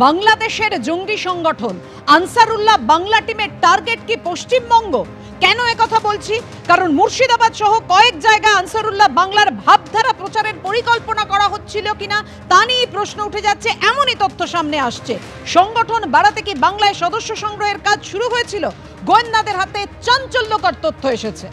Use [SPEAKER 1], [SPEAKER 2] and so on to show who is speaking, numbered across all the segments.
[SPEAKER 1] বাংলাদেশের জঙ্গি সংগঠন আনসারুল্লাহ বাংলা টিমের টার্গেট কি পশ্চিমবঙ্গ? কেন একথা বলছি? কারণ মুর্শিদাবাদ সহ কয়েক জায়গায় আনসারুল্লাহ বাংলার ভাবধারা প্রচারের পরিকল্পনা করা হচ্ছিল কিনা তা নিয়ে প্রশ্ন উঠে যাচ্ছে। এমনই তথ্য সামনে আসছে। সংগঠন বাড়াতে কি বাংলায় সদস্য সংগ্রহের কাজ শুরু হয়েছিল? গোয়েন্দাদের হাতে চাঞ্চল্যকর তথ্য এসেছে।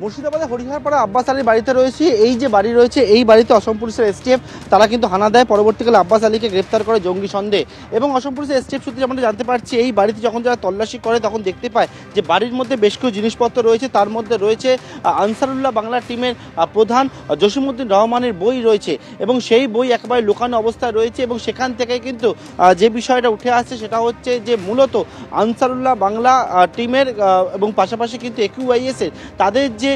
[SPEAKER 2] মুর্শিদাবাদে হরিহরপাড়া আব্বাস আলীর বাড়িতে রয়েছে। এই যে বাড়ি রয়েছে, এই বাড়িতে অসম পুলিশের এসটিএফ তারা কিন্তু হানা দেয়। পরবর্তীকালে আব্বাস আলীকে গ্রেপ্তার করে জঙ্গি সন্দেহে। এবং অসম পুলিশের এসটিএফ সূত্রে যেমন জানতে পারছি, এই বাড়িতে যখন যারা তল্লাশি করে তখন দেখতে পায় যে বাড়ির মধ্যে বেশ কিছু জিনিসপত্র রয়েছে। তার মধ্যে রয়েছে আনসারুল্লাহ বাংলা টিমের প্রধান জসিমউদ্দিন রহমানের বই রয়েছে এবং সেই বই একেবারে লুকানো অবস্থায় রয়েছে। এবং সেখান থেকে কিন্তু যে বিষয়টা উঠে আসছে সেটা হচ্ছে যে মূলত আনসারুল্লাহ বাংলা টিমের এবং পাশাপাশি কিন্তু একিউআইএসের তাদের যে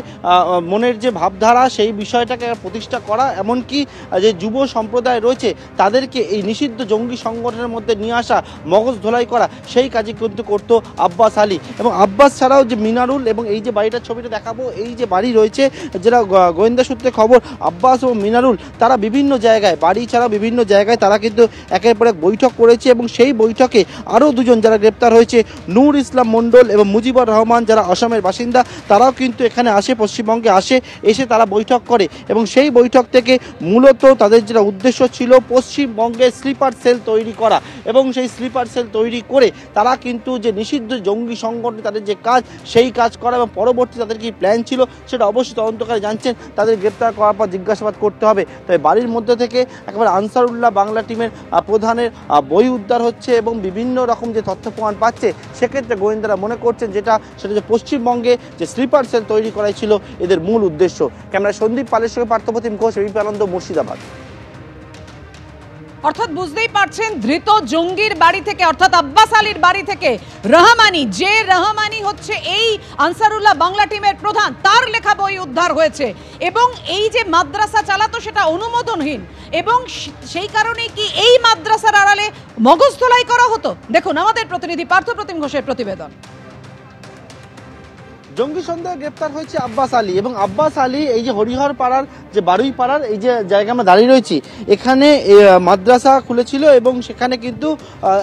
[SPEAKER 2] মনের যে ভাবধারা সেই বিষয়টাকে প্রতিষ্ঠা করা, এমনকি যে যুব সম্প্রদায় রয়েছে তাদেরকে এই নিষিদ্ধ জঙ্গি সংগঠনের মধ্যে নিয়ে আসা, মগজ ধোলাই করা, সেই কাজই কিন্তু করতো আব্বাস আলী। এবং আব্বাস ছাড়াও যে মিনারুল, এবং এই যে বাড়িটার ছবিটা দেখাবো, এই যে বাড়ি রয়েছে, যেটা গোয়েন্দা সূত্রে খবর, আব্বাস ও মিনারুল তারা বিভিন্ন জায়গায়, বাড়ি ছাড়াও বিভিন্ন জায়গায় তারা কিন্তু একের পর এক বৈঠক করেছে। এবং সেই বৈঠকে আরও দুজন যারা গ্রেপ্তার হয়েছে, নূর ইসলাম মণ্ডল এবং মুজিবুর রহমান, যারা আসামের বাসিন্দা, তারাও কিন্তু এখানে আসে, পশ্চিমবঙ্গে এসে তারা বৈঠক করে। এবং সেই বৈঠক থেকে মূলত তাদের যেটা উদ্দেশ্য ছিল পশ্চিমবঙ্গে স্লিপার সেল তৈরি করা। এবং সেই স্লিপার সেল তৈরি করে তারা কিন্তু যে নিষিদ্ধ জঙ্গি সংগঠন তাদের যে কাজ, সেই কাজ করা। এবং পরবর্তী তাদের কি প্ল্যান ছিল সেটা অবশ্যই তদন্তকারী জানছেন। তাদের গ্রেপ্তার করার পর জিজ্ঞাসাবাদ করতে হবে। তাই বাড়ির মধ্যে থেকে একেবারে আনসারুল্লাহ বাংলা টিমের প্রধানের বই উদ্ধার হচ্ছে এবং বিভিন্ন রকম যে তথ্য প্রমাণ পাচ্ছে, সেক্ষেত্রে গোয়েন্দারা মনে করছেন সেটা যে পশ্চিমবঙ্গে যে স্লিপার সেল তৈরি করাই ছিল এদের মূল উদ্দেশ্য। ক্যামেরা সন্দীপ পালের সঙ্গে পার্থপ্রতিম ঘোষ, এবিপি আনন্দ, মুর্শিদাবাদ।
[SPEAKER 1] অর্থাৎ বুঝতেই পারছেন, ধৃত জঙ্গির বাড়ি থেকে, অর্থাৎ আব্বাস আলীর বাড়ি থেকে রহমানি, যে রহমানি হচ্ছে এই আনসারুল্লাহ বাংলা টিমের প্রধান, তার লেখা বই উদ্ধার হয়েছে। এবং এই যে মাদ্রাসা চালাতো সেটা অনুমোদনহীন, এবং সেই কারণে কি এই মাদ্রাসার আড়ালে মগজ ধোলাই করা হতো? দেখুন আমাদের প্রতিনিধি পার্থপ্রতিম ঘোষের প্রতিবেদন।
[SPEAKER 2] জঙ্গি সন্দেহে গ্রেপ্তার হয়েছে আব্বাস আলী। এবং আব্বাস আলী এই যে হরিহরপাড়ার যে বারুইপাড়ার এই যে জায়গায় আমরা দাঁড়িয়ে রয়েছি, এখানে মাদ্রাসা খুলেছিল এবং সেখানে কিন্তু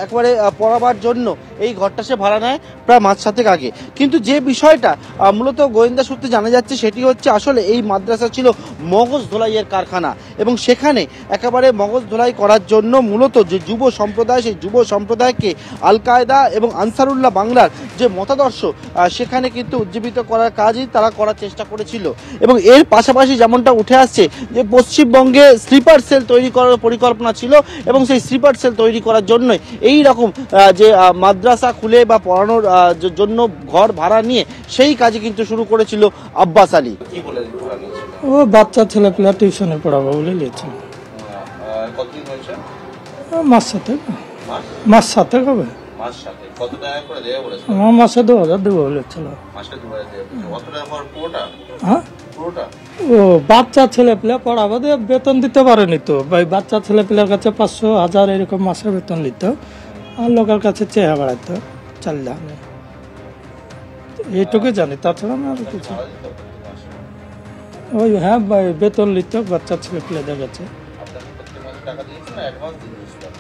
[SPEAKER 2] একবারে পড়াবার জন্য এই ঘরটা সে ভাড়া নেয় প্রায় মাস 7 আগে। কিন্তু যে বিষয়টা মূলত গোয়েন্দা সূত্রে জানা যাচ্ছে সেটি হচ্ছে আসলে এই মাদ্রাসা ছিল মগজ ধোলাইয়ের কারখানা। এবং সেখানে একেবারে মগজ ধোলাই করার জন্য মূলত যে যুব সম্প্রদায়, সেই যুব সম্প্রদায়কে আল কায়দা এবং আনসারুল্লাহ বাংলার যে মতাদর্শ সেখানে কিন্তু উজ্জীবিত করার কাজই তারা করার চেষ্টা করেছিল। এবং এর পাশাপাশি যেমনটা উঠে আসছে যে পশ্চিমবঙ্গে স্লিপার সেল তৈরি করার পরিকল্পনা ছিল এবং সেই স্লিপার সেল তৈরি করার জন্যই এই রকম যে মাদ্রাসা খুলে বা পড়ানোর জন্য ঘর ভাড়া নিয়ে সেই কাজে কিন্তু শুরু করেছিল আব্বাস আলী।
[SPEAKER 3] ও বাচ্চা ছেলে পেলে টিউশনে পড়াবো বলে নিয়েছিল।
[SPEAKER 4] কতদিন হয়েছে?
[SPEAKER 3] মাস 7 হবে।
[SPEAKER 4] কত টাকা করে দেবে বলেছে?
[SPEAKER 3] আমার মাসে 2000 দেবো বলেছিল।
[SPEAKER 4] মাসে 2000 দেবে। কত টাকা পর পুরোটা?
[SPEAKER 3] হ্যাঁ,
[SPEAKER 4] পুরোটা।
[SPEAKER 3] ও বাচ্চা ছেলে পেলে পড়াবো, দিয়ে বেতন দিতে পারেনি তো ভাই। বাচ্চা ছেলে পেলের কাছে 500, 1000 এরকম মাসে বেতন দিত, আর লোকের কাছে চেয়ে বেড়াইতো, চাল জানে, এইটুকু জানি, তাছাড়া না আর কিছু। ওই হ্যাঁ ভাই, বেতন নিত বাচ্চা ছেলে পেলেদের কাছে।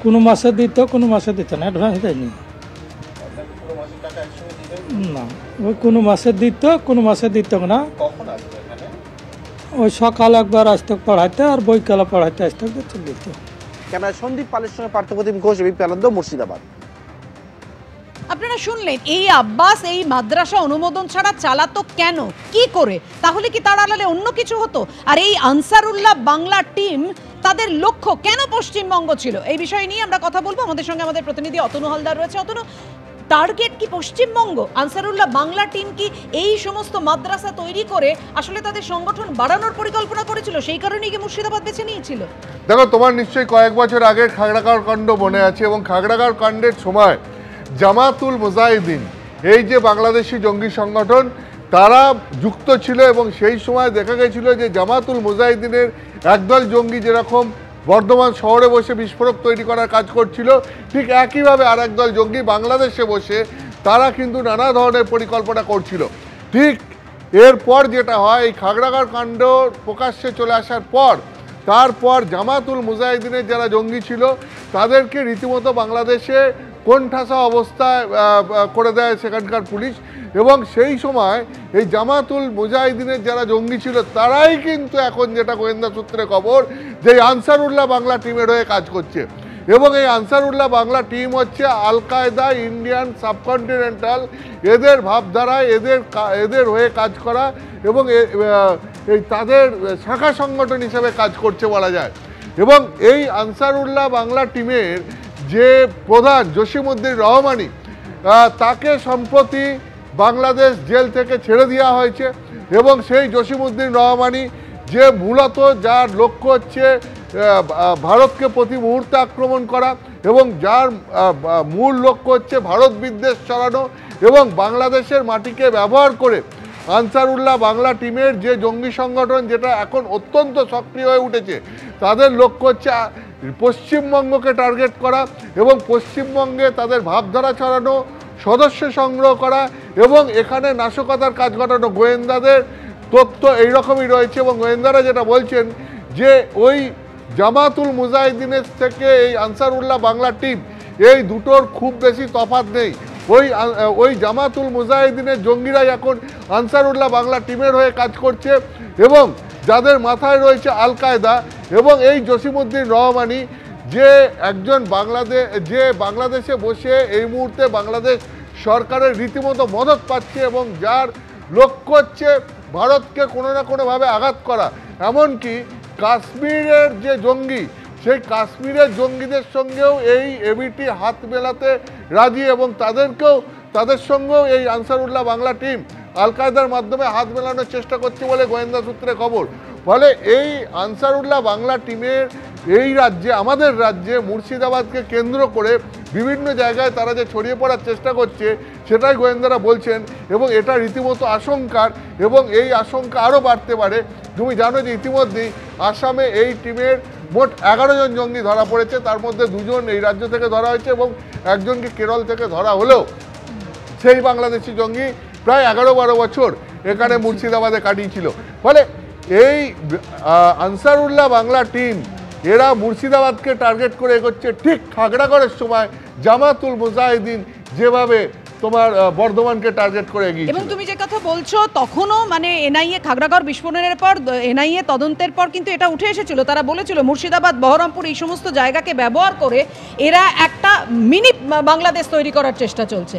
[SPEAKER 3] কোনো মাসে দিত, কোনো মাসে দিত না, অ্যাডভান্স দেয়নি না। ওই কোনো মাসে দিত, কোনো মাসে দিত না। ওই সকাল একবার আসতে পড়াইতে, আর বৈকালে পড়াইতে আসতে দিত।
[SPEAKER 2] ক্যামেরা সন্দীপ পালের সঙ্গে পার্থপ্রতিম ঘোষ, এবিপি আনন্দ, মুর্শিদাবাদ।
[SPEAKER 1] আপনারা শুনলেন, এই আব্বাস এই মাদ্রাসা অনুমোদন ছাড়া চালাতো কেন, কি করে? তাহলে কি তার আড়ালে অন্য কিছু হতো? আর এই আনসারুল্লাহ বাংলা টিম, তাদের লক্ষ্য কেন পশ্চিমবঙ্গ ছিল? এই বিষয় নিয়ে আমরা কথা বলবো। আমাদের সঙ্গে আমাদের প্রতিনিধি অতনু হালদার রয়েছে। অতনু, টার্গেট কি পশ্চিমবঙ্গ? আনসারুল্লাহ বাংলা টিম কি এই সমস্ত মাদ্রাসা তৈরি করে আসলে তাদের সংগঠন বাড়ানোর পরিকল্পনা করেছিল? সেই কারণেই কি মুর্শিদাবাদ বেছে নিয়েছিল?
[SPEAKER 5] দেখো, তোমার নিশ্চয়ই কয়েক বছর আগে খাগড়াগড় কাণ্ড মনে আছে, এবং খাগড়াগড় কাণ্ডের সময় জামাতুল মুজাহিদিন, এই যে বাংলাদেশি জঙ্গি সংগঠন, তারা যুক্ত ছিল। এবং সেই সময় দেখা গেছিল যে জামাতুল মুজাহিদিনের একদল জঙ্গি যেরকম বর্ধমান শহরে বসে বিস্ফোরক তৈরি করার কাজ করছিল, ঠিক একইভাবে আর একদল জঙ্গি বাংলাদেশে বসে তারা কিন্তু নানা ধরনের পরিকল্পনা করছিল। ঠিক এরপর যেটা হয়, এই খাগড়াগড় কাণ্ড প্রকাশ্যে চলে আসার পর তারপর জামাতুল মুজাহিদিনের যারা জঙ্গি ছিল তাদেরকে রীতিমতো বাংলাদেশে কোণঠাসা অবস্থায় করে দেয় সেখানকার পুলিশ। এবং সেই সময় এই জামাতুল মুজাহিদিনের যারা জঙ্গি ছিল তারাই কিন্তু এখন, যেটা গোয়েন্দা সূত্রে খবর, যে আনসারুল্লাহ বাংলা টিমের হয়ে কাজ করছে। এবং এই আনসারুল্লাহ বাংলা টিম হচ্ছে আল কায়দা, ইন্ডিয়ান সাবকন্টিনেন্টাল, এদের ভাবধারায় এদের হয়ে কাজ করা এবং এই তাদের শাখা সংগঠন হিসেবে কাজ করছে বলা যায়। এবং এই আনসারুল্লাহ বাংলা টিমের যে প্রধান জসিমউদ্দিন রহমানি, তাকে সম্প্রতি বাংলাদেশ জেল থেকে ছেড়ে দেওয়া হয়েছে। এবং সেই জসিমউদ্দিন রহমানি, যে মূলত যার লক্ষ্য হচ্ছে ভারতকে প্রতি মুহূর্তে আক্রমণ করা এবং যার মূল লক্ষ্য হচ্ছে ভারত বিদ্বেষ ছড়ানো এবং বাংলাদেশের মাটিকে ব্যবহার করে আনসারুল্লাহ বাংলা টিমের যে জঙ্গি সংগঠন, যেটা এখন অত্যন্ত সক্রিয় হয়ে উঠেছে, তাদের লক্ষ্য হচ্ছে পশ্চিমবঙ্গকে টার্গেট করা এবং পশ্চিমবঙ্গে তাদের ভাবধারা ছড়ানো, সদস্য সংগ্রহ করা এবং এখানে নাশকতার কাজ ঘটানো। গোয়েন্দাদের তথ্য এইরকমই রয়েছে এবং গোয়েন্দারা যেটা বলছেন যে ওই জামাতুল মুজাহিদিনের থেকে এই আনসারুল্লাহ বাংলা টিম, এই দুটোর খুব বেশি তফাৎ নেই। ওই জামাতুল মুজাহিদিনের জঙ্গিরাই এখন আনসারুল্লাহ বাংলা টিমের হয়ে কাজ করছে এবং যাদের মাথায় রয়েছে আল কায়দা। এবং এই জসিমউদ্দিন রহমানি, যে একজন বাংলাদেশে বসে এই মুহূর্তে বাংলাদেশ সরকারের রীতিমতো মদত পাচ্ছে এবং যার লক্ষ্য হচ্ছে ভারতকে কোনো না কোনোভাবে আঘাত করা। এমনকি কাশ্মীরের যে জঙ্গি, সেই কাশ্মীরের জঙ্গিদের সঙ্গেও এই এবিটি হাত মেলাতে রাজি এবং তাদের সঙ্গেও এই আনসারুল্লাহ বাংলা টিম আল কায়দার মাধ্যমে হাত মেলানোর চেষ্টা করছে বলে গোয়েন্দা সূত্রে খবর। ফলে এই আনসারুল্লাহ বাংলা টিমের এই রাজ্যে, আমাদের রাজ্যে মুর্শিদাবাদকে কেন্দ্র করে বিভিন্ন জায়গায় তারা যে ছড়িয়ে পড়ার চেষ্টা করছে, সেটাই গোয়েন্দারা বলছেন। এবং এটা রীতিমতো আশঙ্কার এবং এই আশঙ্কা আরও বাড়তে পারে। তুমি জানো যে ইতিমধ্যেই আসামে এই টিমের মোট 11 জন জঙ্গি ধরা পড়েছে, তার মধ্যে 2 জন এই রাজ্য থেকে ধরা হয়েছে এবং একজনকে কেরল থেকে ধরা হলেও সেই বাংলাদেশি জঙ্গি প্রায় 11-12 বছর এখানে মুর্শিদাবাদে কাটিয়েছিল। ফলে এই আনসারুল্লাহ বাংলা টিম এরা মুর্শিদাবাদকে টার্গেট করে এগোচ্ছে, ঠিক খাগড়াগড়ের সময় জামাতুল মুজাহিদিন যেভাবে তোমার বর্ধমানকে টার্গেট করে এগিয়েছিল।
[SPEAKER 1] এবং তুমি যে কথা বলছো, তখনও মানে এনআইএ খাগড়াগড় বিস্ফোরণের পর এনআইএ তদন্তের পর কিন্তু এটা উঠে এসেছিল। তারা বলেছিল মুর্শিদাবাদ, বহরমপুর এই সমস্ত জায়গাকে ব্যবহার করে এরা একটা মিনি বাংলাদেশ তৈরি করার চেষ্টা চলছে।